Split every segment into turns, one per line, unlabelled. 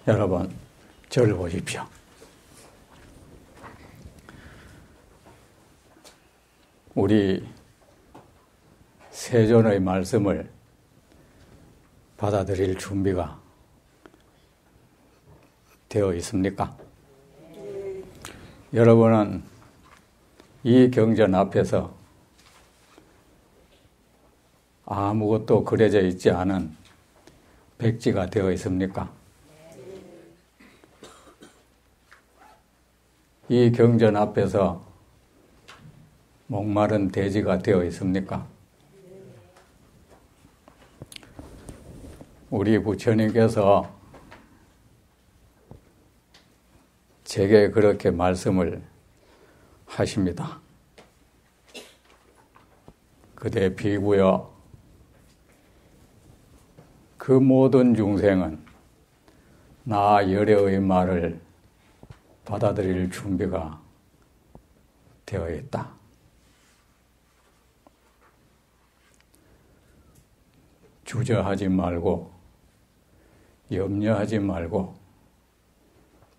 여러분, 저를 보십시오. 우리 세존의 말씀을 받아들일 준비가 되어 있습니까? 여러분은 이 경전 앞에서 아무것도 그려져 있지 않은 백지가 되어 있습니까? 이 경전 앞에서 목마른 돼지가 되어 있습니까? 우리 부처님께서 제게 그렇게 말씀을 하십니다. 그대 비구여, 그 모든 중생은 나 열애의 말을 받아들일 준비가 되어 있다. 주저하지 말고 염려하지 말고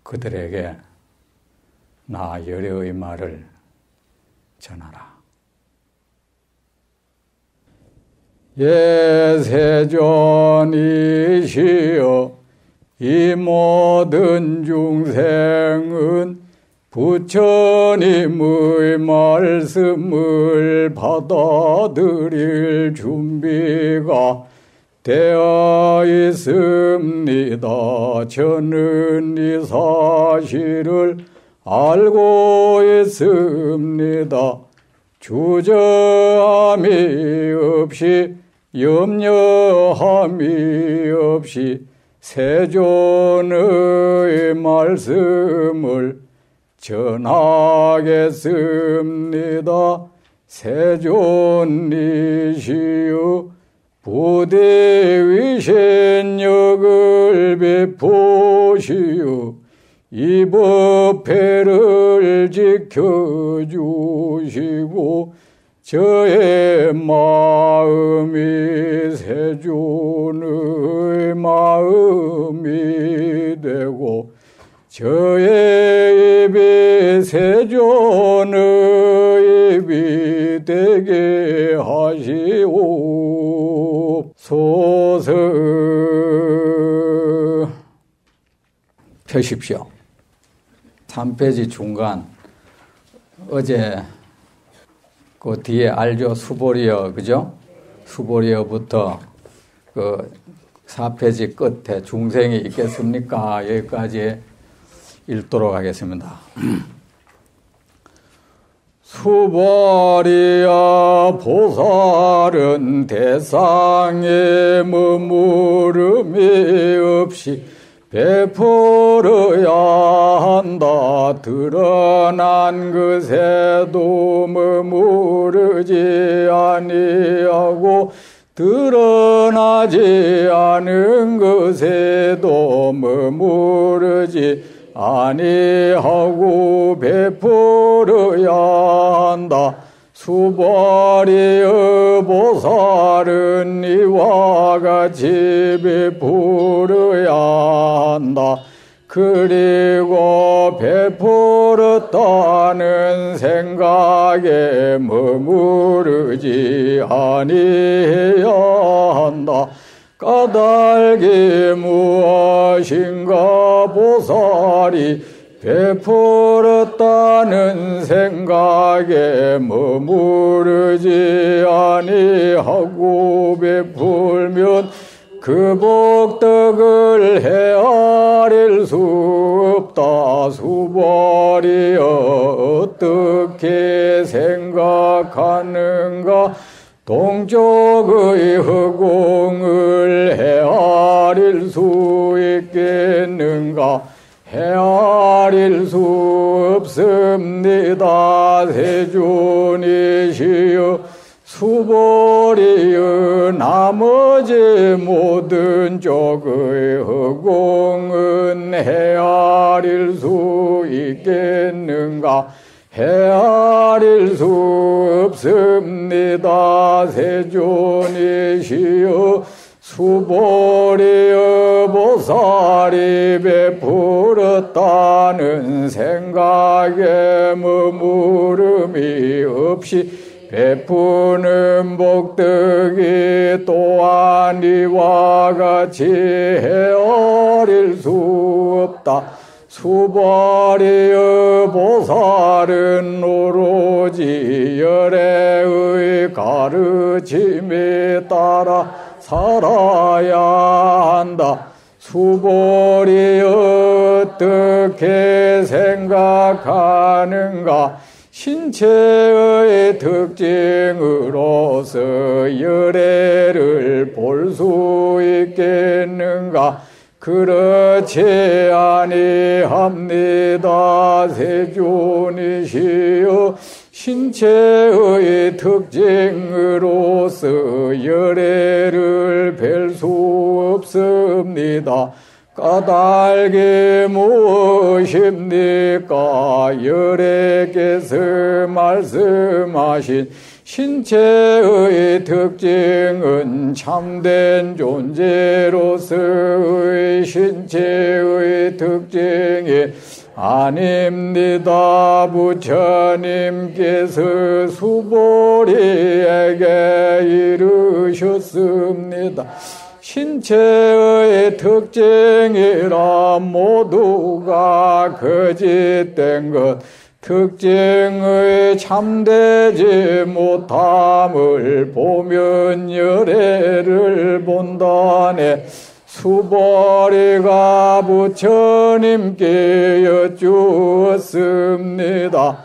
그들에게 나 열애의 말을 전하라. 예세존이시여, 이 모든 중생은 부처님의 말씀을 받아들일 준비가 되어 있습니다. 저는 이 사실을 알고 있습니다. 주저함이 없이 염려함이 없이 세존의 말씀을 전하겠습니다. 세존이시여, 부대위신력을 베푸시오. 이 법회를 지켜주시고 저의 마음이 세존의 마음이 되고 저의 입이 세존의 입이 되게 하시옵소서. 펴십시오. 3페이지 중간, 어제 그 뒤에 알죠? 수보리어, 그죠? 수보리어부터 그 4페이지 끝에 중생이 있겠습니까? 여기까지 읽도록 하겠습니다. 수보리어 보살은 대상에 머무름이 없이 베풀어야 한다. 드러난 것에도 머무르지 아니하고 드러나지 않은 것에도 머무르지 아니하고 베풀어야 한다. 수보리어 보살은 이와 같이 베풀어야 한다. 그리고 베풀었다는 생각에 머무르지 아니해야 한다. 까닭이 무엇인가? 보살이 베풀었다는 생각에 머무르지 아니하고 베풀면 그 복덕을 헤아릴 수 없다. 수보리어 어떻게 생각하는가? 동쪽의 허공을 헤아릴 수 있겠는가? 헤아릴 수 없습니다. 세존이시여, 수보리어 나머지 모든 쪽의 허공은 헤아릴 수 있겠는가? 헤아릴 수 없습니다. 세존이시여, 수보리의 보살이 베풀었다는 생각에 머무름이 없이 베푸는 복덕이 또한 이와 같이 헤아릴 수 없다. 수보리의 보살은 오로지 열애의 가르침에 따라 살아야 한다. 수보리 어떻게 생각하는가? 신체의 특징으로서 열애를 볼 수 있겠는가? 그렇지 아니합니다. 세존이시여 신체의 특징으로서 열애를 뵐 수 없습니다. 까닭이 무엇입니까? 열애께서 말씀하신 신체의 특징은 참된 존재로서의 신체의 특징이 아닙니다. 부처님께서 수보리에게 이르셨습니다. 신체의 특징이라 모두가 거짓된 것, 특징의 참되지 못함을 보면 열애를 본다네. 수보리가 부처님께 여쭈었습니다.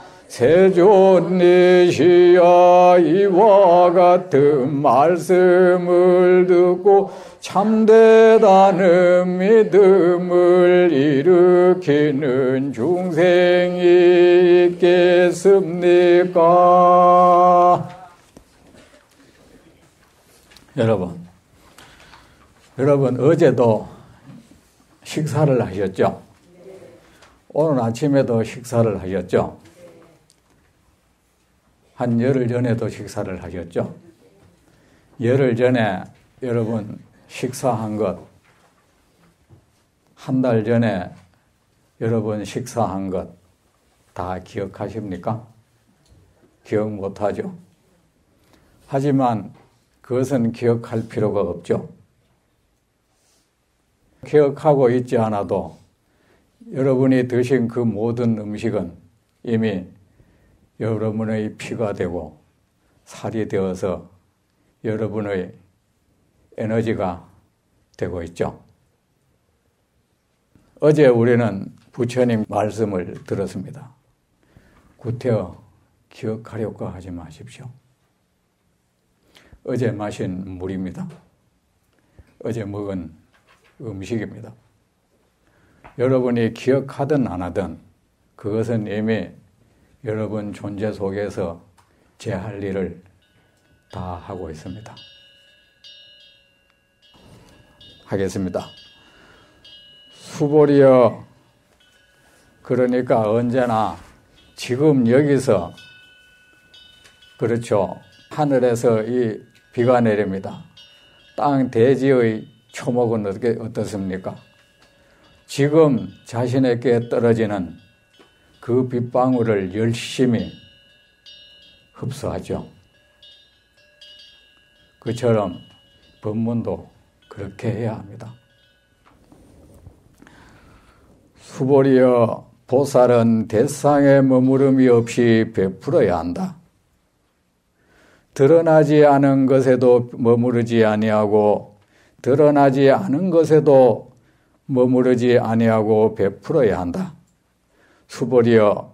세존이시여 이와 같은 말씀을 듣고 참되다는 믿음을 일으키는 중생이 있겠습니까? 여러분 어제도 식사를 하셨죠? 오늘 아침에도 식사를 하셨죠? 한 열흘 전에도 식사를 하셨죠? 열흘 전에 여러분 식사한 것, 한 달 전에 여러분 식사한 것 다 기억하십니까? 기억 못하죠? 하지만 그것은 기억할 필요가 없죠. 기억하고 있지 않아도 여러분이 드신 그 모든 음식은 이미 여러분의 피가 되고 살이 되어서 여러분의 에너지가 되고 있죠. 어제 우리는 부처님 말씀을 들었습니다. 구태여 기억하려고 하지 마십시오. 어제 마신 물입니다. 어제 먹은 음식입니다. 여러분이 기억하든 안 하든 그것은 이미 여러분 존재 속에서 제 할 일을 다 하고 있습니다. 하겠습니다. 수보리여, 그러니까 언제나 지금 여기서 그렇죠. 하늘에서 이 비가 내립니다. 땅 대지의 초목은 어떻습니까? 지금 자신에게 떨어지는 그 빗방울을 열심히 흡수하죠. 그처럼 법문도 그렇게 해야 합니다. 수보리여, 보살은 대상에 머무름이 없이 베풀어야 한다. 드러나지 않은 것에도 머무르지 아니하고 드러나지 않은 것에도 머무르지 아니하고 베풀어야 한다. 수보리여,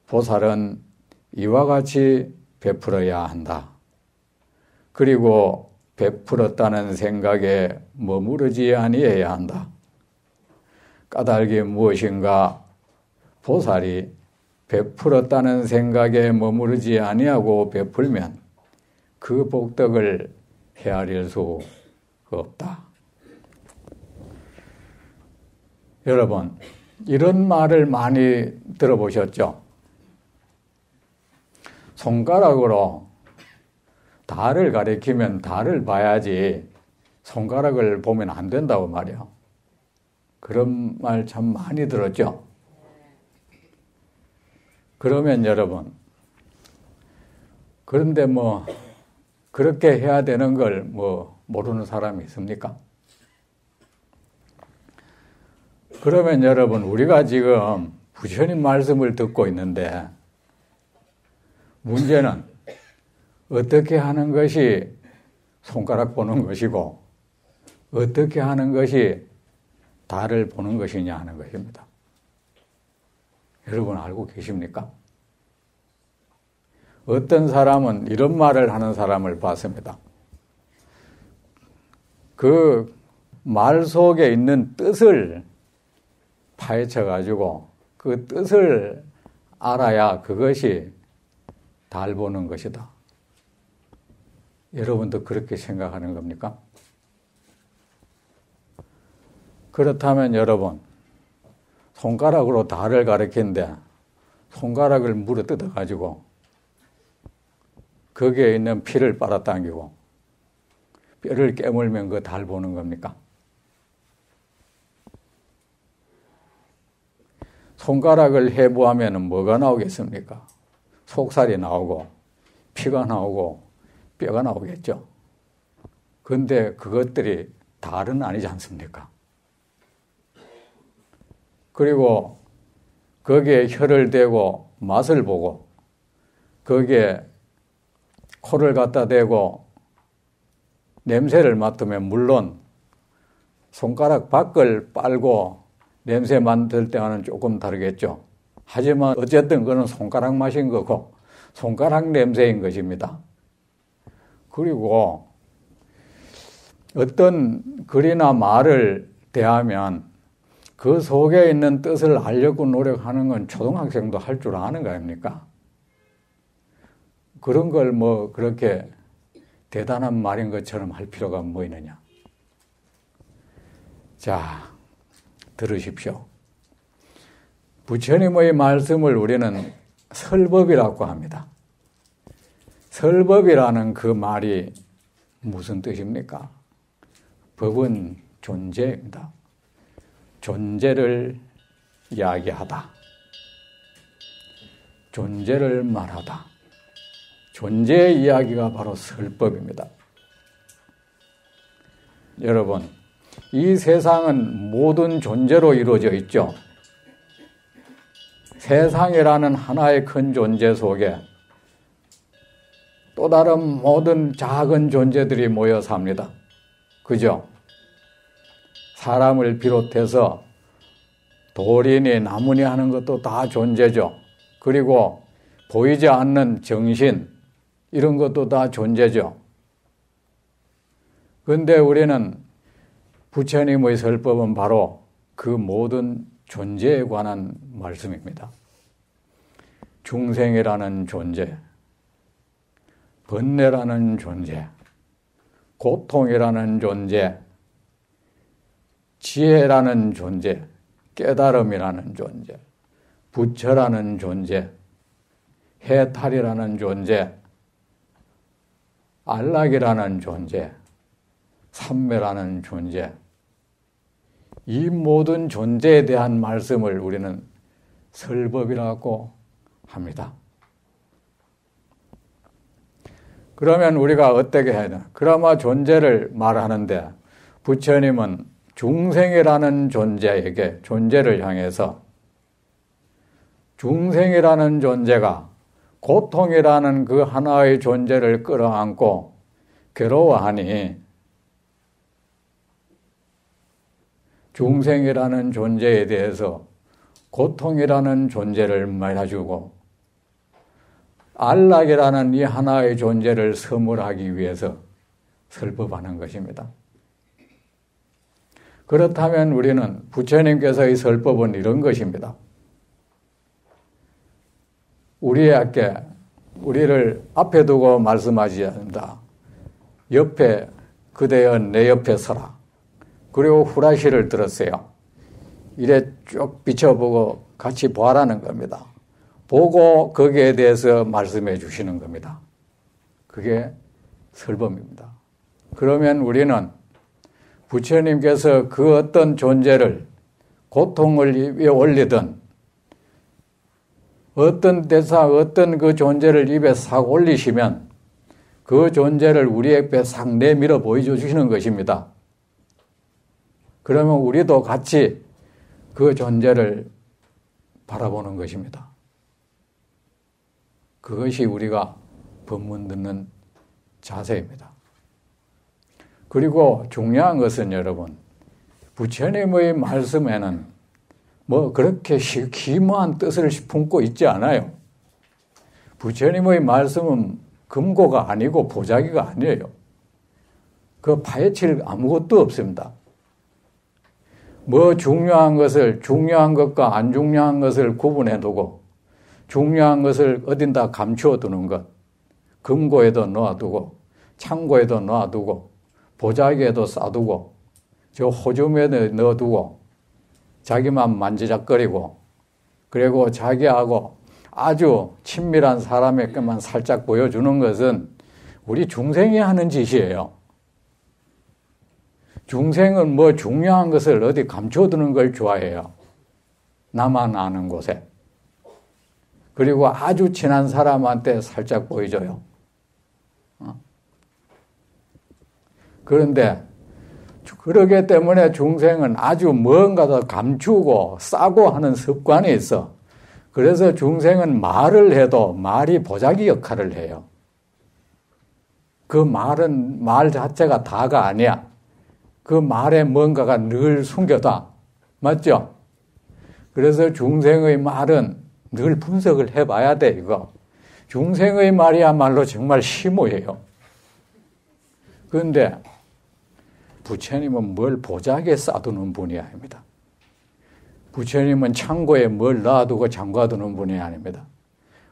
보살은 이와 같이 베풀어야 한다. 그리고 베풀었다는 생각에 머무르지 아니해야 한다. 까닭이 무엇인가? 보살이 베풀었다는 생각에 머무르지 아니하고 베풀면 그 복덕을 헤아릴 수 없다. 여러분, 이런 말을 많이 들어보셨죠? 손가락으로 달을 가리키면 달을 봐야지 손가락을 보면 안 된다고 말이야. 그런 말 참 많이 들었죠. 그러면 여러분, 그런데 뭐 그렇게 해야 되는 걸 뭐 모르는 사람이 있습니까? 그러면 여러분, 우리가 지금 부처님 말씀을 듣고 있는데 문제는 어떻게 하는 것이 손가락 보는 것이고 어떻게 하는 것이 달을 보는 것이냐 하는 것입니다. 여러분 알고 계십니까? 어떤 사람은 이런 말을 하는 사람을 봤습니다. 그 말 속에 있는 뜻을 파헤쳐 가지고 그 뜻을 알아야 그것이 달 보는 것이다. 여러분도 그렇게 생각하는 겁니까? 그렇다면 여러분, 손가락으로 달을 가리키는데 손가락을 물어 뜯어 가지고 거기에 있는 피를 빨아당기고 뼈를 깨물면 그 달 보는 겁니까? 손가락을 해부하면 뭐가 나오겠습니까? 속살이 나오고 피가 나오고 뼈가 나오겠죠. 그런데 그것들이 달은 아니지 않습니까? 그리고 거기에 혀를 대고 맛을 보고 거기에 코를 갖다 대고 냄새를 맡으면 물론 손가락 밖을 빨고 냄새 맡을 때와는 조금 다르겠죠. 하지만 어쨌든 그건 손가락 맛인 거고 손가락 냄새인 것입니다. 그리고 어떤 글이나 말을 대하면 그 속에 있는 뜻을 알려고 노력하는 건 초등학생도 할 줄 아는 거 아닙니까? 그런 걸 뭐 그렇게 대단한 말인 것처럼 할 필요가 뭐 있느냐. 자, 들으십시오. 부처님의 말씀을 우리는 설법이라고 합니다. 설법이라는 그 말이 무슨 뜻입니까? 법은 존재입니다. 존재를 이야기하다. 존재를 말하다. 존재의 이야기가 바로 설법입니다. 여러분, 이 세상은 모든 존재로 이루어져 있죠. 세상이라는 하나의 큰 존재 속에 또 다른 모든 작은 존재들이 모여 삽니다. 그죠? 사람을 비롯해서 돌이니 나무니 하는 것도 다 존재죠. 그리고 보이지 않는 정신, 이런 것도 다 존재죠. 그런데 우리는 부처님의 설법은 바로 그 모든 존재에 관한 말씀입니다. 중생이라는 존재, 번뇌라는 존재, 고통이라는 존재, 지혜라는 존재, 깨달음이라는 존재, 부처라는 존재, 해탈이라는 존재, 안락이라는 존재, 삼매라는 존재, 이 모든 존재에 대한 말씀을 우리는 설법이라고 합니다. 그러면 우리가 어떻게 해야 되나? 그나마 존재를 말하는데 부처님은 중생이라는 존재에게, 존재를 향해서 중생이라는 존재가 고통이라는 그 하나의 존재를 끌어안고 괴로워하니 중생이라는 존재에 대해서 고통이라는 존재를 말해주고 안락이라는 이 하나의 존재를 선물하기 위해서 설법하는 것입니다. 그렇다면 우리는 부처님께서의 설법은 이런 것입니다. 우리를 앞에 두고 말씀하지 않는다. 옆에 그대여 내 옆에 서라. 그리고 후라시를 들었어요. 이래 쭉 비춰보고 같이 보아라는 겁니다. 보고 거기에 대해서 말씀해 주시는 겁니다. 그게 설법입니다. 그러면 우리는 부처님께서 그 어떤 존재를 고통을 입에 올리든 어떤 대사 어떤 그 존재를 입에 싹 올리시면 그 존재를 우리 앞에 싹 내밀어 보여주시는 것입니다. 그러면 우리도 같이 그 존재를 바라보는 것입니다. 그것이 우리가 법문 듣는 자세입니다. 그리고 중요한 것은 여러분, 부처님의 말씀에는 뭐 그렇게 기모한 뜻을 품고 있지 않아요. 부처님의 말씀은 금고가 아니고 보자기가 아니에요. 그 파헤칠 아무것도 없습니다. 뭐 중요한 것과 안 중요한 것을 구분해 두고 중요한 것을 어딘다 감추어 두는 것, 금고에도 놓아두고 창고에도 놓아두고 보자기에도 싸두고 저 호주머니에 넣어두고 자기만 만지작거리고 그리고 자기하고 아주 친밀한 사람에게만 살짝 보여주는 것은 우리 중생이 하는 짓이에요. 중생은 뭐 중요한 것을 어디 감춰두는 걸 좋아해요. 나만 아는 곳에. 그리고 아주 친한 사람한테 살짝 보여줘요. 그런데 그러기 때문에 중생은 아주 뭔가 더 감추고 싸고 하는 습관이 있어. 그래서 중생은 말을 해도 말이 보자기 역할을 해요. 그 말은 말 자체가 다가 아니야. 그 말에 뭔가가 늘 숨겨다. 맞죠? 그래서 중생의 말은 늘 분석을 해봐야 돼, 이거. 중생의 말이야말로 정말 심오해요. 그런데 부처님은 뭘 보자기에 싸두는 분이 아닙니다. 부처님은 창고에 뭘 놔두고 잠가두는 분이 아닙니다.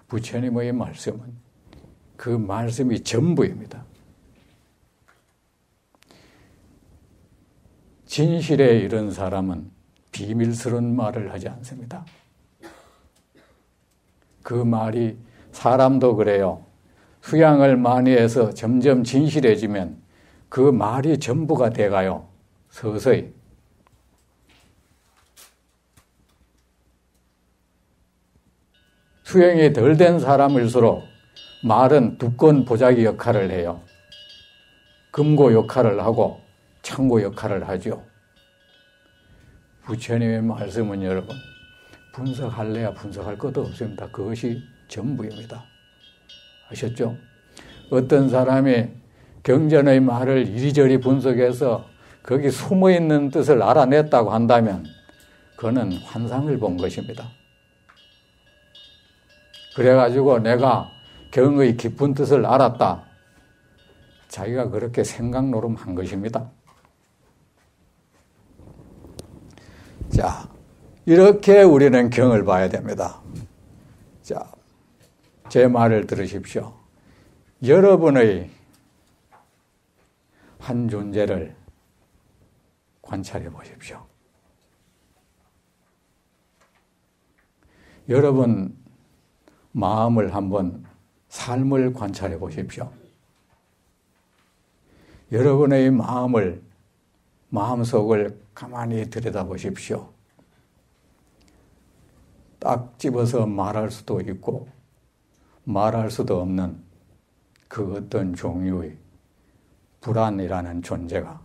부처님의 말씀은 그 말씀이 전부입니다. 진실에 이른 사람은 비밀스러운 말을 하지 않습니다. 그 말이 사람도 그래요. 수양을 많이 해서 점점 진실해지면 그 말이 전부가 돼가요. 서서히. 수양이 덜 된 사람일수록 말은 두꺼운 보자기 역할을 해요. 금고 역할을 하고 창고 역할을 하죠. 부처님의 말씀은 여러분 분석할래야 분석할 것도 없습니다. 그것이 전부입니다. 아셨죠? 어떤 사람이 경전의 말을 이리저리 분석해서 거기 숨어있는 뜻을 알아냈다고 한다면 그거는 환상을 본 것입니다. 그래가지고 내가 경의 깊은 뜻을 알았다. 자기가 그렇게 생각노름한 것입니다. 자, 이렇게 우리는 경을 봐야 됩니다. 자, 제 말을 들으십시오. 여러분의 한 존재를 관찰해 보십시오. 여러분 마음을 한번 삶을 관찰해 보십시오. 여러분의 마음속을 가만히 들여다보십시오. 딱 집어서 말할 수도 있고 말할 수도 없는 그 어떤 종류의 불안이라는 존재가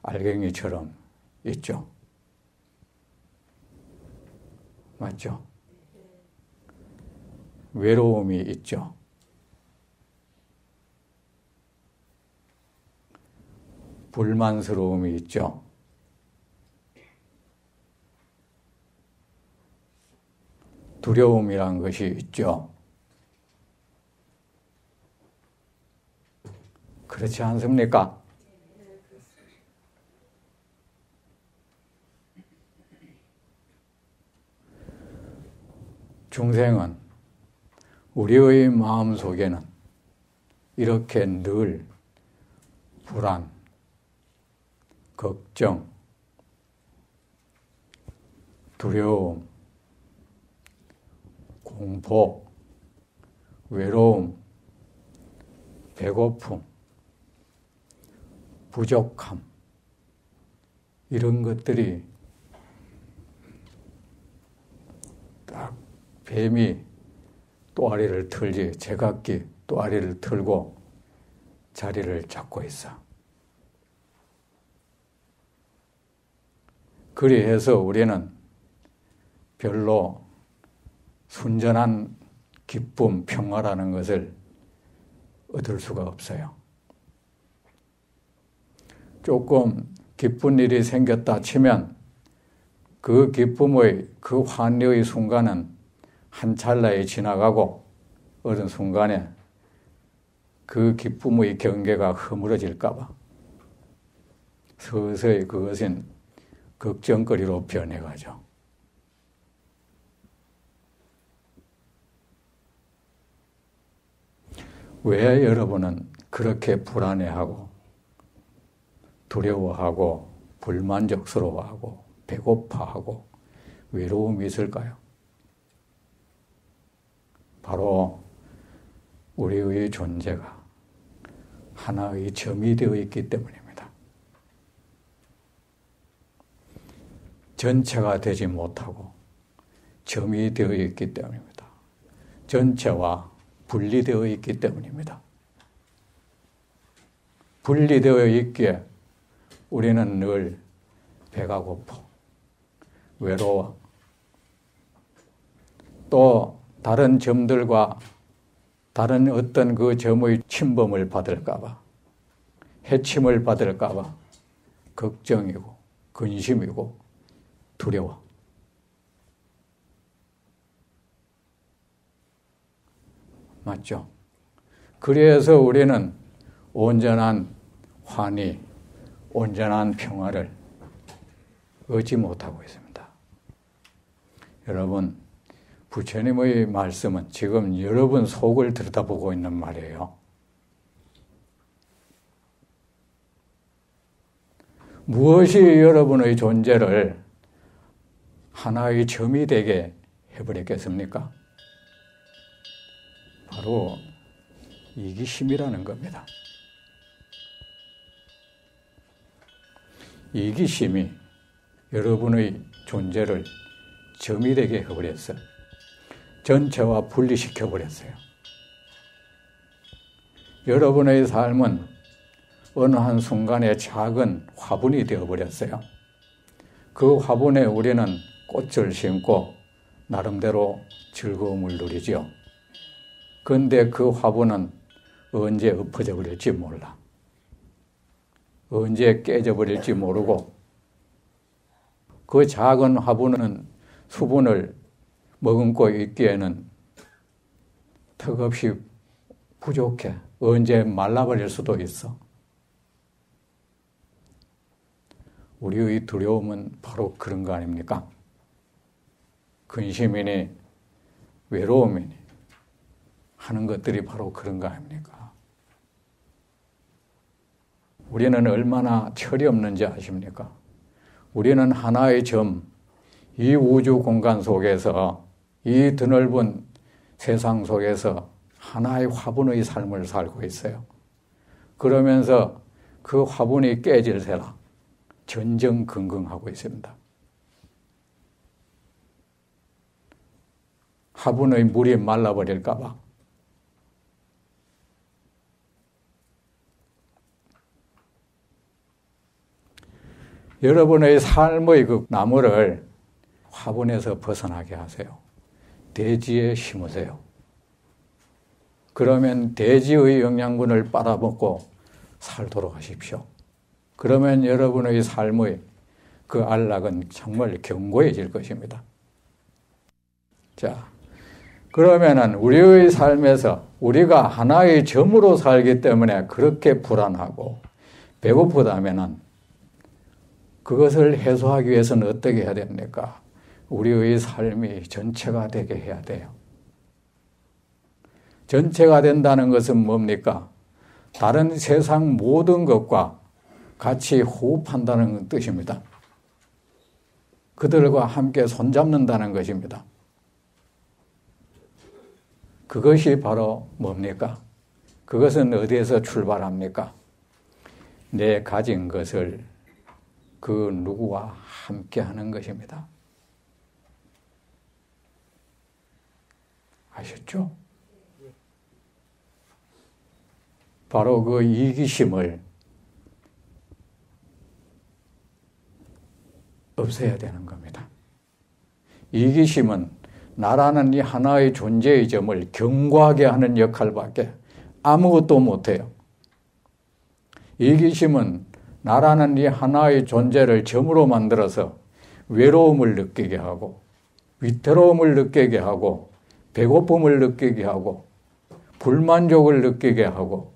알갱이처럼 있죠. 맞죠? 외로움이 있죠. 불만스러움이 있죠. 두려움이란 것이 있죠. 그렇지 않습니까? 중생은 우리의 마음 속에는 이렇게 늘 불안, 걱정, 두려움, 공포, 외로움, 배고픔, 부족함, 이런 것들이 딱 뱀이 또아리를 털지 제각기 또아리를 털고 자리를 잡고 있어. 그리해서 우리는 별로 순전한 기쁨, 평화라는 것을 얻을 수가 없어요. 조금 기쁜 일이 생겼다 치면 그 기쁨의 그 환희의 순간은 한 찰나에 지나가고 어느 순간에 그 기쁨의 경계가 허물어질까 봐 서서히 그것은 걱정거리로 변해가죠. 왜 여러분은 그렇게 불안해하고 두려워하고 불만족스러워하고 배고파하고 외로움이 있을까요? 바로 우리의 존재가 하나의 점이 되어 있기 때문입니다. 전체가 되지 못하고 점이 되어 있기 때문입니다. 전체와 분리되어 있기 때문입니다. 분리되어 있기에 우리는 늘 배가 고파, 외로워, 또 다른 점들과 다른 어떤 그 점의 침범을 받을까봐, 해침을 받을까봐 걱정이고 근심이고 두려워. 맞죠? 그래서 우리는 온전한 환희, 온전한 평화를 얻지 못하고 있습니다. 여러분, 부처님의 말씀은 지금 여러분 속을 들여다보고 있는 말이에요. 무엇이 여러분의 존재를 하나의 점이 되게 해버렸겠습니까? 바로 이기심이라는 겁니다. 이기심이 여러분의 존재를 점이 되게 해버렸어요. 전체와 분리시켜버렸어요. 여러분의 삶은 어느 한순간에 작은 화분이 되어버렸어요. 그 화분에 우리는 꽃을 심고 나름대로 즐거움을 누리죠. 그런데 그 화분은 언제 엎어져 버릴지 몰라. 언제 깨져 버릴지 모르고 그 작은 화분은 수분을 머금고 있기에는 턱없이 부족해. 언제 말라버릴 수도 있어. 우리의 두려움은 바로 그런 거 아닙니까? 근심이니 외로움이니 하는 것들이 바로 그런 거 아닙니까? 우리는 얼마나 철이 없는지 아십니까? 우리는 하나의 점, 이 우주 공간 속에서, 이 드넓은 세상 속에서 하나의 화분의 삶을 살고 있어요. 그러면서 그 화분이 깨질세라 전전긍긍하고 있습니다. 화분의 물이 말라버릴까 봐. 여러분의 삶의 그 나무를 화분에서 벗어나게 하세요. 대지에 심으세요. 그러면 대지의 영양분을 빨아먹고 살도록 하십시오. 그러면 여러분의 삶의 그 안락은 정말 견고해질 것입니다. 자, 그러면은 우리의 삶에서 우리가 하나의 점으로 살기 때문에 그렇게 불안하고 배고프다면은 그것을 해소하기 위해서는 어떻게 해야 됩니까? 우리의 삶이 전체가 되게 해야 돼요. 전체가 된다는 것은 뭡니까? 다른 세상 모든 것과 같이 호흡한다는 뜻입니다. 그들과 함께 손잡는다는 것입니다. 그것이 바로 뭡니까? 그것은 어디에서 출발합니까? 내 가진 것을 그 누구와 함께 하는 것입니다. 아셨죠? 바로 그 이기심을 없애야 되는 겁니다. 이기심은 나라는 이 하나의 존재의 점을 경고하게 하는 역할밖에 아무것도 못해요. 이기심은 나라는 이 하나의 존재를 점으로 만들어서 외로움을 느끼게 하고 위태로움을 느끼게 하고 배고픔을 느끼게 하고 불만족을 느끼게 하고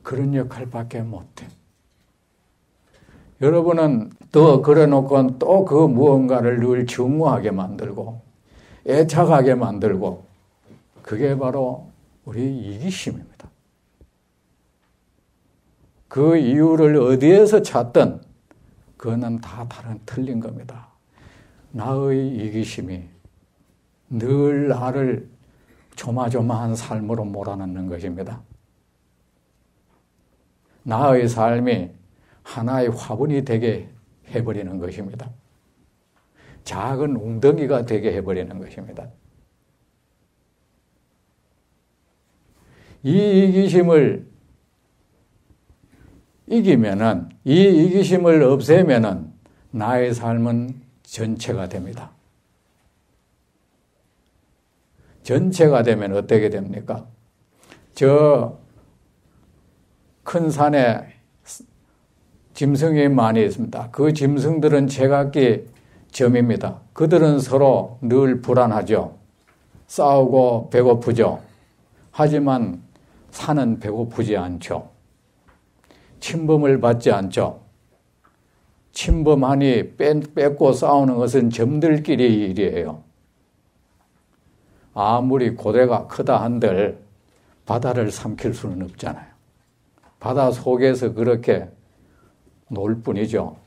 그런 역할밖에 못해. 여러분은 더 그래놓고 또 그 무언가를 늘 증오하게 만들고 애착하게 만들고 그게 바로 우리 이기심입니다. 그 이유를 어디에서 찾든 그거는 다 틀린 겁니다. 나의 이기심이 늘 나를 조마조마한 삶으로 몰아넣는 것입니다. 나의 삶이 하나의 화분이 되게 해버리는 것입니다. 작은 웅덩이가 되게 해버리는 것입니다. 이 이기심을 이기면은, 이 이기심을 없애면은 나의 삶은 전체가 됩니다. 전체가 되면 어떻게 됩니까? 저 큰 산에 짐승이 많이 있습니다. 그 짐승들은 제각기 점입니다. 그들은 서로 늘 불안하죠. 싸우고 배고프죠. 하지만 산은 배고프지 않죠. 침범을 받지 않죠. 침범하니 뺏고 싸우는 것은 점들끼리 일이에요. 아무리 고대가 크다 한들 바다를 삼킬 수는 없잖아요. 바다 속에서 그렇게 놀 뿐이죠.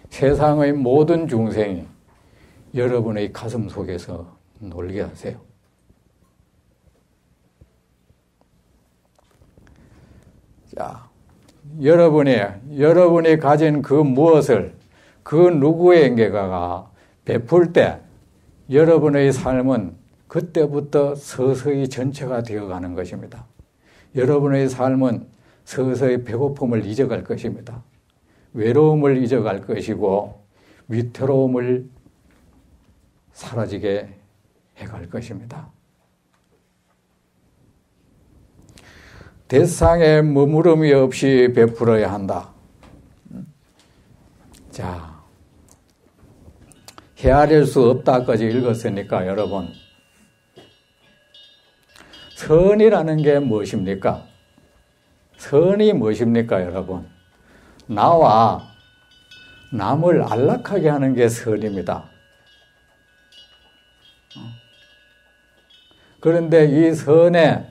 세상의 모든 중생이 여러분의 가슴 속에서 놀게 하세요. 자, 여러분이 가진 그 무엇을 그 누구에게가 베풀 때 여러분의 삶은 그때부터 서서히 전체가 되어가는 것입니다. 여러분의 삶은 서서히 배고픔을 잊어갈 것입니다. 외로움을 잊어갈 것이고 위태로움을 사라지게 해갈 것입니다. 대상에 머무름이 없이 베풀어야 한다. 자, 헤아릴 수 없다까지 읽었으니까 여러분, 선이라는 게 무엇입니까? 선이 무엇입니까, 여러분? 나와 남을 안락하게 하는 게 선입니다. 그런데 이 선에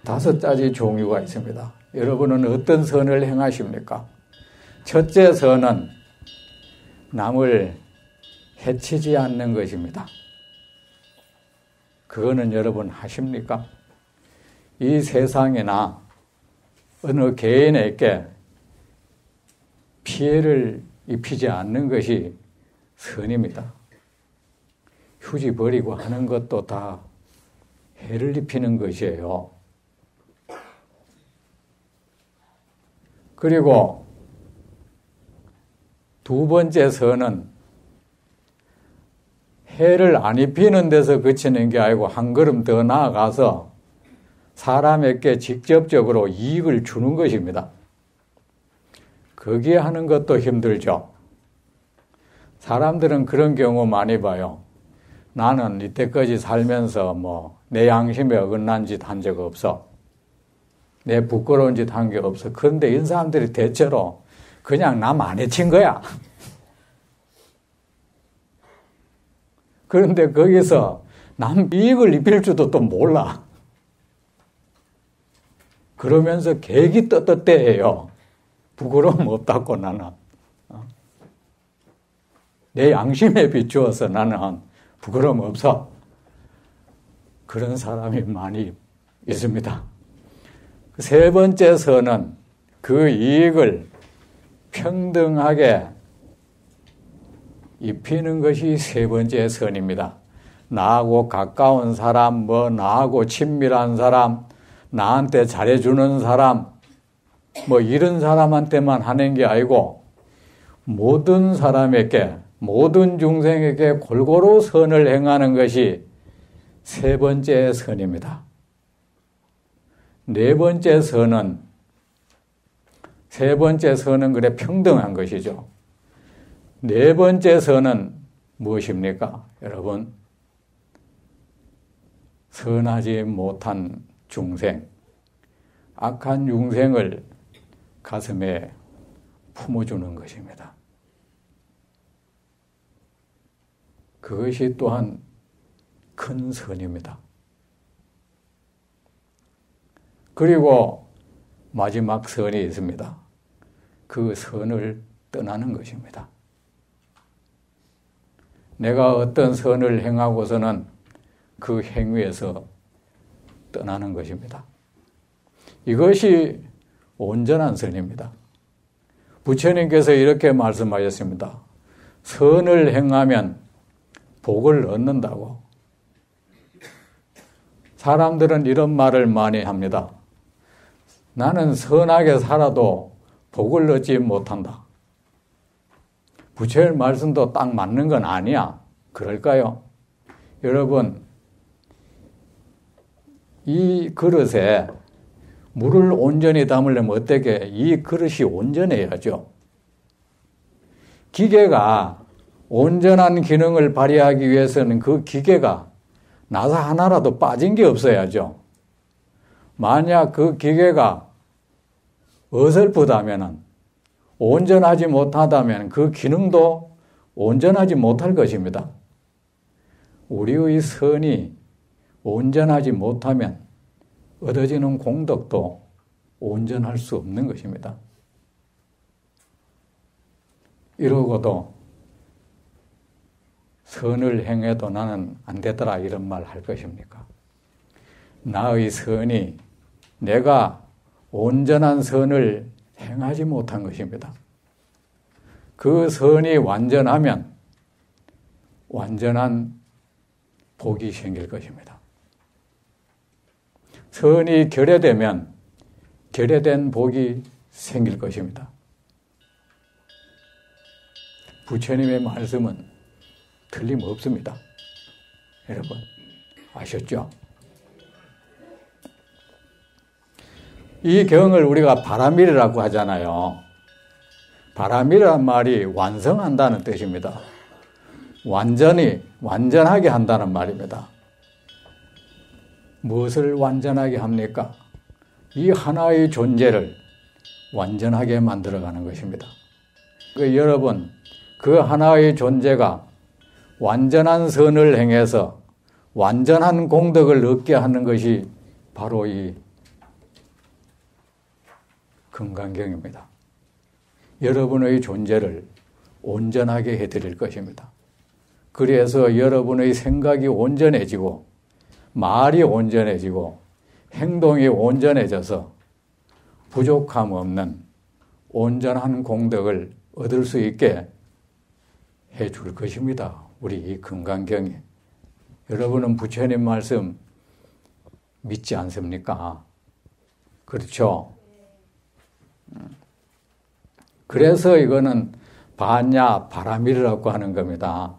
5가지 종류가 있습니다. 여러분은 어떤 선을 행하십니까? 첫째 선은 남을 해치지 않는 것입니다. 그거는 여러분 하십니까? 이 세상이나 어느 개인에게 피해를 입히지 않는 것이 선입니다. 휴지 버리고 하는 것도 다 해를 입히는 것이에요. 그리고 두 번째 선은 해를 안 입히는 데서 그치는 게 아니고 한 걸음 더 나아가서 사람에게 직접적으로 이익을 주는 것입니다. 거기에 하는 것도 힘들죠. 사람들은 그런 경우 많이 봐요. 나는 이때까지 살면서 내 양심에 어긋난 짓 한 적 없어. 내 부끄러운 짓 한 게 없어. 그런데 이런 사람들이 대체로 그냥 남 안 해친 거야. 그런데 거기서 남 이익을 입힐 줄도 또 몰라. 그러면서 계기 떳떳해요. 부끄러움 없다고 나는. 내 양심에 비추어서 나는 부끄러움 없어. 그런 사람이 많이 있습니다. 세 번째 선은 그 이익을 평등하게 입히는 것이 세 번째 선입니다. 나하고 가까운 사람, 나하고 친밀한 사람, 나한테 잘해주는 사람, 이런 사람한테만 하는 게 아니고 모든 사람에게, 모든 중생에게 골고루 선을 행하는 것이 세 번째 선입니다. 네 번째 선은, 세 번째 선은 그래 평등한 것이죠. 네 번째 선은 무엇입니까? 여러분, 선하지 못한 중생, 악한 중생을 가슴에 품어주는 것입니다. 그것이 또한 큰 선입니다. 그리고 마지막 선이 있습니다. 그 선을 떠나는 것입니다. 내가 어떤 선을 행하고서는 그 행위에서 떠나는 것입니다. 이것이 온전한 선입니다. 부처님께서 이렇게 말씀하셨습니다. 선을 행하면 복을 얻는다고. 사람들은 이런 말을 많이 합니다. 나는 선하게 살아도 복을 얻지 못한다. 부처의 말씀도 딱 맞는 건 아니야. 그럴까요? 여러분, 이 그릇에 물을 온전히 담으려면 어떻게? 이 그릇이 온전해야죠. 기계가 온전한 기능을 발휘하기 위해서는 그 기계가 나사 하나라도 빠진 게 없어야죠. 만약 그 기계가 어설프다면, 온전하지 못하다면 그 기능도 온전하지 못할 것입니다. 우리의 선이 온전하지 못하면 얻어지는 공덕도 온전할 수 없는 것입니다. 이러고도 선을 행해도 나는 안 되더라 이런 말 할 것입니까? 나의 선이 내가 온전한 선을 행하지 못한 것입니다. 그 선이 완전하면 완전한 복이 생길 것입니다. 선이 결여되면 결여된 복이 생길 것입니다. 부처님의 말씀은 틀림없습니다. 여러분 아셨죠? 이 경을 우리가 바라밀이라고 하잖아요. 바라밀이란 말이 완성한다는 뜻입니다. 완전하게 한다는 말입니다. 무엇을 완전하게 합니까? 이 하나의 존재를 완전하게 만들어가는 것입니다. 여러분, 그 하나의 존재가 완전한 선을 행해서 완전한 공덕을 얻게 하는 것이 바로 이 금강경입니다. 여러분의 존재를 온전하게 해드릴 것입니다. 그래서 여러분의 생각이 온전해지고 말이 온전해지고 행동이 온전해져서 부족함 없는 온전한 공덕을 얻을 수 있게 해줄 것입니다. 우리 이 금강경이. 여러분은 부처님 말씀 믿지 않습니까? 그렇죠? 그래서 이거는 반야 바라밀이라고 하는 겁니다.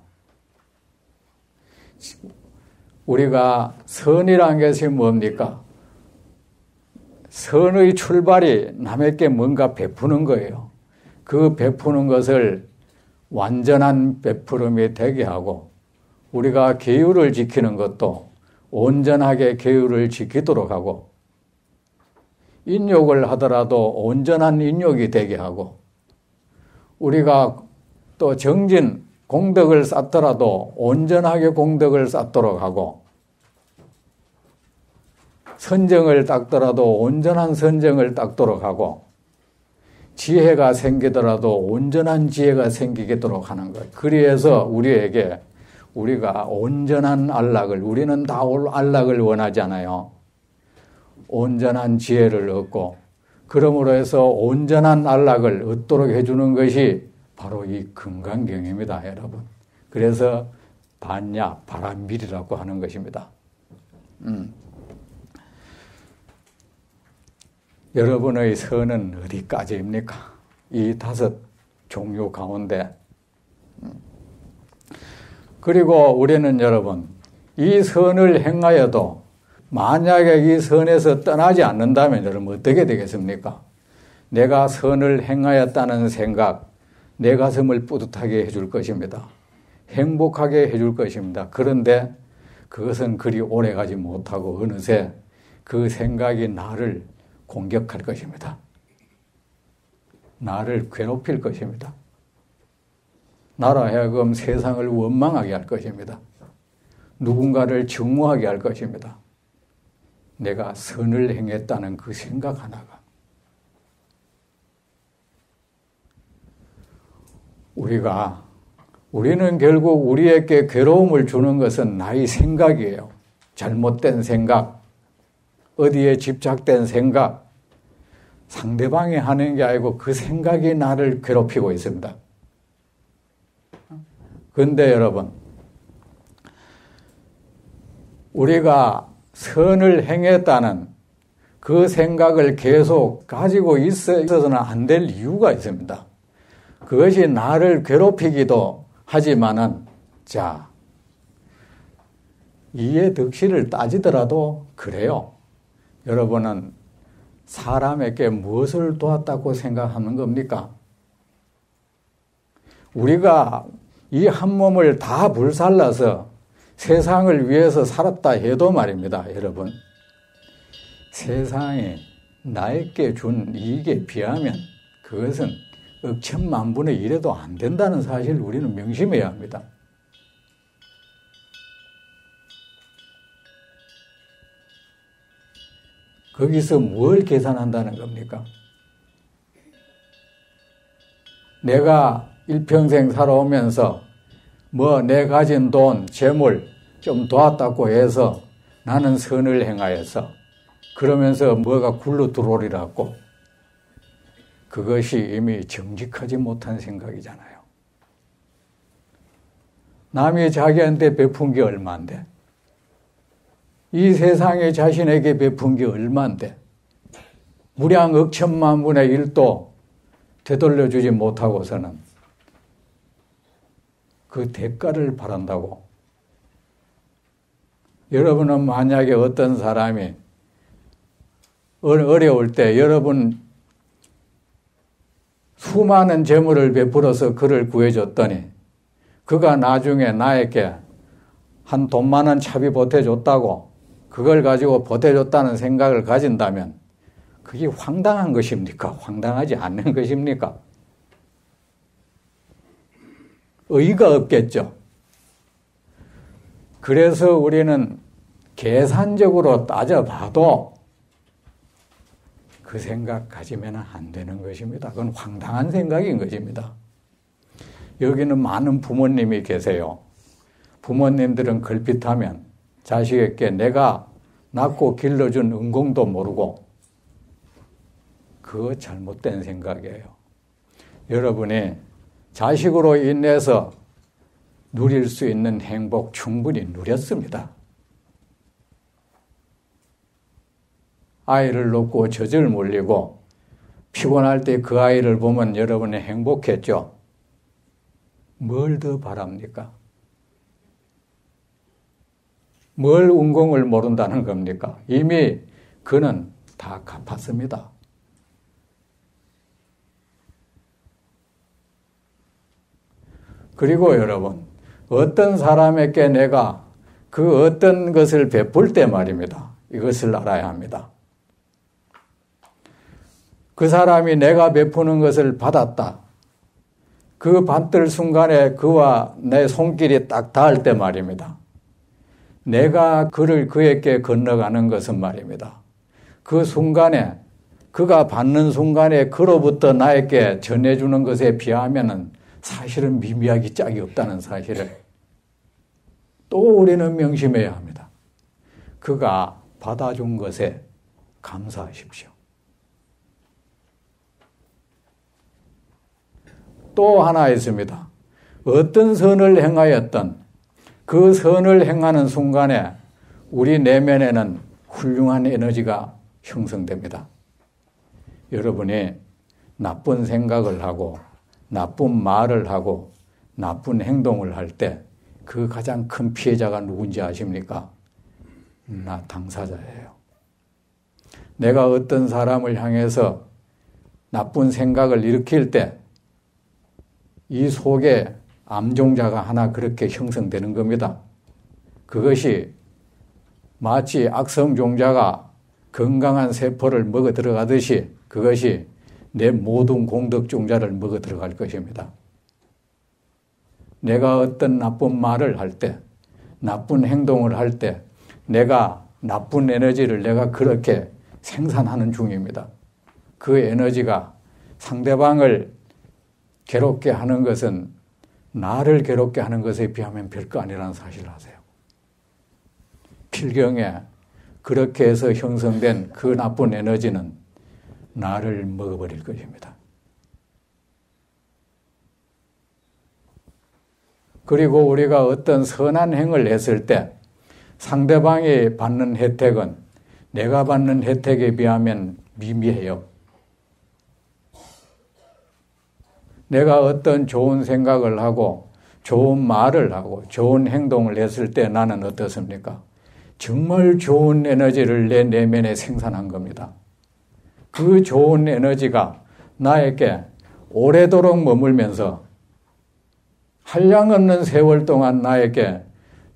우리가 선이라는 것이 뭡니까? 선의 출발이 남에게 뭔가 베푸는 거예요. 그 베푸는 것을 완전한 베푸름이 되게 하고 우리가 계율을 지키는 것도 온전하게 계율을 지키도록 하고 인욕을 하더라도 온전한 인욕이 되게 하고 우리가 또 정진 공덕을 쌓더라도 온전하게 공덕을 쌓도록 하고 선정을 닦더라도 온전한 선정을 닦도록 하고 지혜가 생기더라도 온전한 지혜가 생기도록 하는 거예요. 그래서 우리에게 우리가 온전한 안락을 우리는 다 안락을 원하잖아요. 온전한 지혜를 얻고 그러므로 해서 온전한 안락을 얻도록 해주는 것이 바로 이 금강경입니다, 여러분. 그래서 반야, 바람밀이라고 하는 것입니다. 여러분의 선은 어디까지입니까? 이 5 종류 가운데. 그리고 우리는 여러분, 이 선을 행하여도 만약에 이 선에서 떠나지 않는다면 여러분 어떻게 되겠습니까? 내가 선을 행하였다는 생각, 내 가슴을 뿌듯하게 해줄 것입니다. 행복하게 해줄 것입니다. 그런데 그것은 그리 오래가지 못하고 어느새 그 생각이 나를 공격할 것입니다. 나를 괴롭힐 것입니다. 나로 하여금 세상을 원망하게 할 것입니다. 누군가를 증오하게 할 것입니다. 내가 선을 행했다는 그 생각 하나가. 우리는 결국 우리에게 괴로움을 주는 것은 나의 생각이에요. 잘못된 생각, 어디에 집착된 생각, 상대방이 하는 게 아니고 그 생각이 나를 괴롭히고 있습니다. 그런데 여러분, 우리가 선을 행했다는 그 생각을 계속 가지고 있어서는 안 될 이유가 있습니다. 그것이 나를 괴롭히기도 하지만은, 자, 이의 득실을 따지더라도 그래요. 여러분은 사람에게 무엇을 도왔다고 생각하는 겁니까? 우리가 이 한 몸을 다 불살라서 세상을 위해서 살았다 해도 말입니다, 여러분. 세상에 나에게 준 이익에 비하면 그것은 억천만분의 1에도 안 된다는 사실을 우리는 명심해야 합니다. 거기서 뭘 계산한다는 겁니까? 내가 일평생 살아오면서 내 가진 돈, 재물 좀 도왔다고 해서 나는 선을 행하여서 그러면서 뭐가 굴러 들어오리라고, 그것이 이미 정직하지 못한 생각이잖아요. 남이 자기한테 베푼 게 얼마인데, 이 세상에 자신에게 베푼 게 얼마인데, 무량 억천만분의 1도 되돌려주지 못하고서는 그 대가를 바란다고. 여러분은 만약에 어떤 사람이 어려울 때 여러분 수많은 재물을 베풀어서 그를 구해줬더니 그가 나중에 나에게 한 돈 많은 차비 보태줬다고, 그걸 가지고 보태줬다는 생각을 가진다면 그게 황당한 것입니까? 황당하지 않는 것입니까? 의의가 없겠죠. 그래서 우리는 계산적으로 따져봐도 그 생각 가지면 안 되는 것입니다. 그건 황당한 생각인 것입니다. 여기는 많은 부모님이 계세요. 부모님들은 걸핏하면 자식에게 내가 낳고 길러준 은공도 모르고, 그거 잘못된 생각이에요. 여러분이 자식으로 인해서 누릴 수 있는 행복 충분히 누렸습니다. 아이를 놓고 젖을 물리고 피곤할 때 그 아이를 보면 여러분이 행복했죠? 뭘 더 바랍니까? 뭘 은공을 모른다는 겁니까? 이미 그는 다 갚았습니다. 그리고 여러분, 어떤 사람에게 내가 그 어떤 것을 베풀 때 말입니다. 이것을 알아야 합니다. 그 사람이 내가 베푸는 것을 받았다. 그 받을 순간에 그와 내 손길이 딱 닿을 때 말입니다. 내가 그에게 건너가는 것은 말입니다. 그 순간에, 그가 받는 순간에 그로부터 나에게 전해주는 것에 비하면은 사실은 미미하기 짝이 없다는 사실을 또 우리는 명심해야 합니다. 그가 받아준 것에 감사하십시오. 또 하나 있습니다. 어떤 선을 행하였던 그 선을 행하는 순간에 우리 내면에는 훌륭한 에너지가 형성됩니다. 여러분이 나쁜 생각을 하고 나쁜 말을 하고 나쁜 행동을 할 때 그 가장 큰 피해자가 누군지 아십니까? 나 당사자예요. 내가 어떤 사람을 향해서 나쁜 생각을 일으킬 때 이 속에 암종자가 하나 그렇게 형성되는 겁니다. 그것이 마치 악성종자가 건강한 세포를 먹어 들어가듯이 그것이 내 모든 공덕종자를 먹어 들어갈 것입니다. 내가 어떤 나쁜 말을 할 때, 나쁜 행동을 할 때 내가 나쁜 에너지를 내가 그렇게 생산하는 중입니다. 그 에너지가 상대방을 괴롭게 하는 것은 나를 괴롭게 하는 것에 비하면 별거 아니라는 사실을 아세요. 필경에 그렇게 해서 형성된 그 나쁜 에너지는 나를 먹어버릴 것입니다. 그리고 우리가 어떤 선한 행을 했을 때 상대방이 받는 혜택은 내가 받는 혜택에 비하면 미미해요. 내가 어떤 좋은 생각을 하고 좋은 말을 하고 좋은 행동을 했을 때 나는 어떻습니까? 정말 좋은 에너지를 내 내면에 생산한 겁니다. 그 좋은 에너지가 나에게 오래도록 머물면서 한량없는 세월 동안 나에게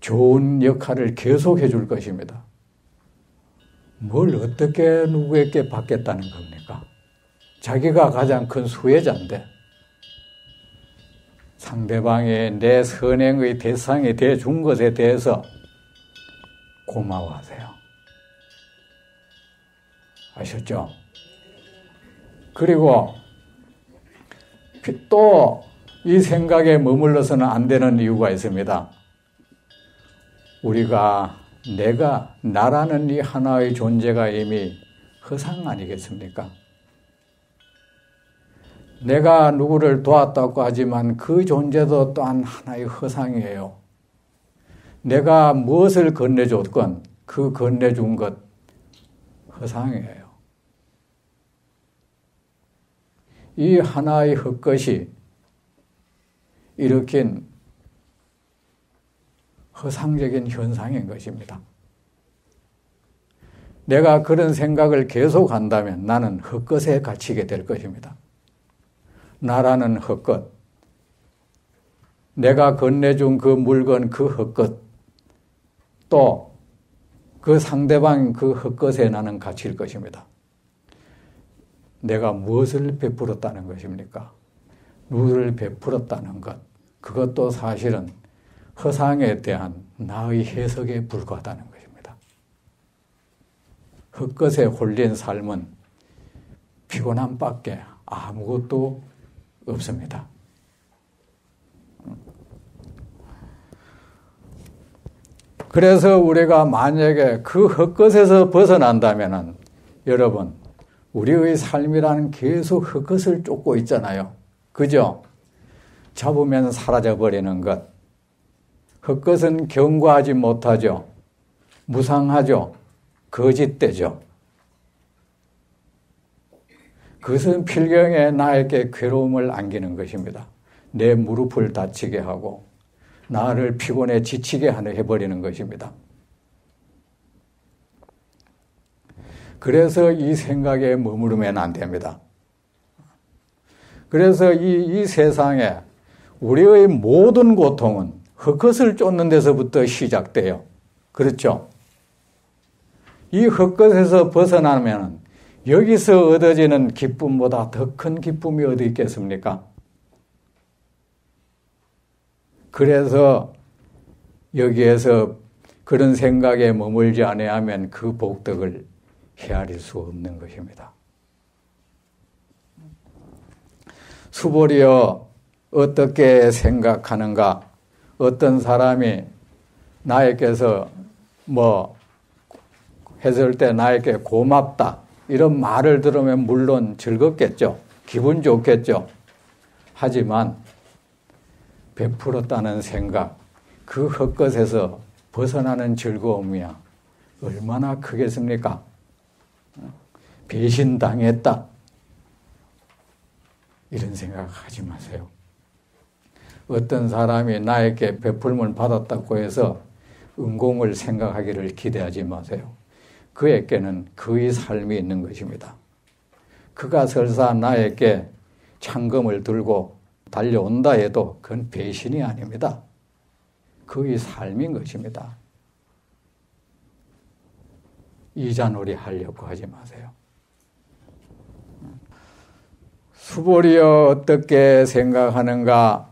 좋은 역할을 계속해 줄 것입니다. 뭘 어떻게 누구에게 받겠다는 겁니까? 자기가 가장 큰 수혜자인데 상대방의 내 선행의 대상이 돼 준 것에 대해서 고마워하세요. 아셨죠? 그리고 또 이 생각에 머물러서는 안 되는 이유가 있습니다. 우리가 내가 나라는 이 하나의 존재가 이미 허상 아니겠습니까? 내가 누구를 도왔다고 하지만 그 존재도 또한 하나의 허상이에요. 내가 무엇을 건네줬건 그 건네준 것 허상이에요. 이 하나의 헛것이 일으킨 허상적인 현상인 것입니다. 내가 그런 생각을 계속한다면 나는 헛것에 갇히게 될 것입니다. 나라는 헛것, 내가 건네준 그 물건 그 헛것, 또 그 상대방 그 헛것에 나는 갇힐 것입니다. 내가 무엇을 베풀었다는 것입니까? 누구를 베풀었다는 것, 그것도 사실은 허상에 대한 나의 해석에 불과하다는 것입니다. 헛것에 홀린 삶은 피곤함밖에 아무것도 없습니다. 그래서 우리가 만약에 그 헛것에서 벗어난다면은 여러분, 우리의 삶이라는 계속 헛것을 쫓고 있잖아요. 그죠? 잡으면 사라져버리는 것. 헛것은 경과하지 못하죠. 무상하죠. 거짓되죠. 그것은 필경에 나에게 괴로움을 안기는 것입니다. 내 무릎을 다치게 하고 나를 피곤해 지치게 해버리는 것입니다. 그래서 이 생각에 머무르면 안 됩니다. 그래서 이 세상에 우리의 모든 고통은 헛것을 쫓는 데서부터 시작돼요. 그렇죠? 이 헛것에서 벗어나면 여기서 얻어지는 기쁨보다 더 큰 기쁨이 어디 있겠습니까? 그래서 여기에서 그런 생각에 머물지 아니하면 그 복덕을 헤아릴 수 없는 것입니다. 수보리여 어떻게 생각하는가? 어떤 사람이 나에게서 했을 때 나에게 고맙다. 이런 말을 들으면 물론 즐겁겠죠. 기분 좋겠죠. 하지만 베풀었다는 생각, 그 헛것에서 벗어나는 즐거움이야 얼마나 크겠습니까? 배신당했다. 이런 생각하지 마세요. 어떤 사람이 나에게 베풀음을 받았다고 해서 은공을 생각하기를 기대하지 마세요. 그에게는 그의 삶이 있는 것입니다. 그가 설사 나에게 창금을 들고 달려온다 해도 그건 배신이 아닙니다. 그의 삶인 것입니다. 이자놀이 하려고 하지 마세요. 수보리여 어떻게 생각하는가?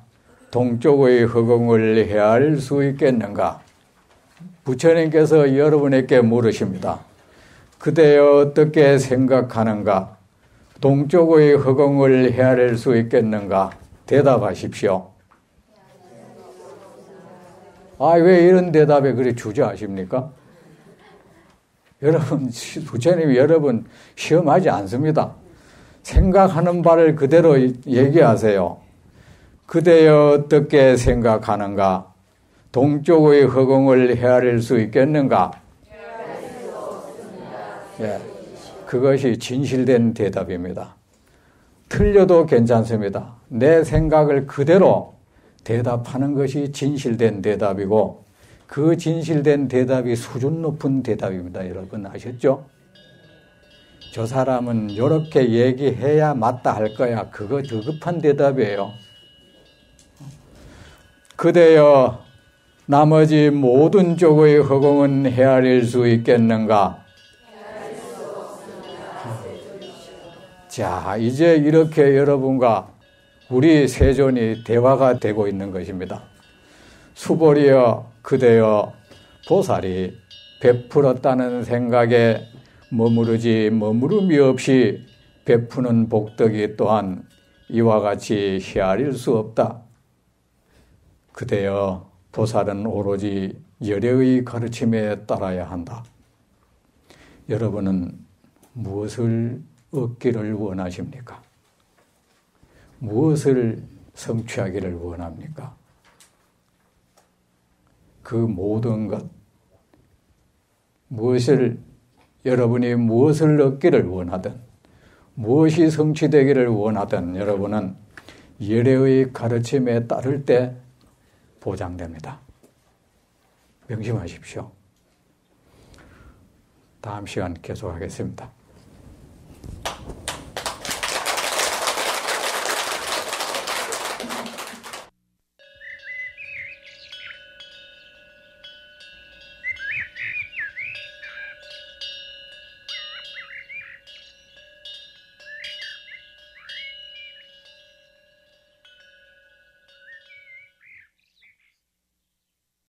동쪽의 허공을 헤아릴 수 있겠는가? 부처님께서 여러분에게 물으십니다. 그대여 어떻게 생각하는가? 동쪽의 허공을 헤아릴 수 있겠는가? 대답하십시오. 왜 이런 대답에 그리 주저하십니까? 여러분, 부처님이 여러분 시험하지 않습니다. 생각하는 바를 그대로 얘기하세요. 그대여 어떻게 생각하는가? 동쪽의 허공을 헤아릴 수 있겠는가? 예, 그것이 진실된 대답입니다. 틀려도 괜찮습니다. 내 생각을 그대로 대답하는 것이 진실된 대답이고 그 진실된 대답이 수준 높은 대답입니다. 여러분 아셨죠? 저 사람은 이렇게 얘기해야 맞다 할 거야. 그거 더 급한 대답이에요. 그대여 나머지 모든 쪽의 허공은 헤아릴 수 있겠는가? 자, 이제 이렇게 여러분과 우리 세존이 대화가 되고 있는 것입니다. 수보리여 그대여 보살이 베풀었다는 생각에 머무름이 없이 베푸는 복덕이 또한 이와 같이 헤아릴 수 없다. 그대여 보살은 오로지 열애의 가르침에 따라야 한다. 여러분은 무엇을 얻기를 원하십니까? 무엇을 성취하기를 원합니까? 그 모든 것, 여러분이 무엇을 얻기를 원하든, 무엇이 성취되기를 원하든 여러분은 열애의 가르침에 따를 때 보장됩니다. 명심하십시오. 다음 시간 계속하겠습니다.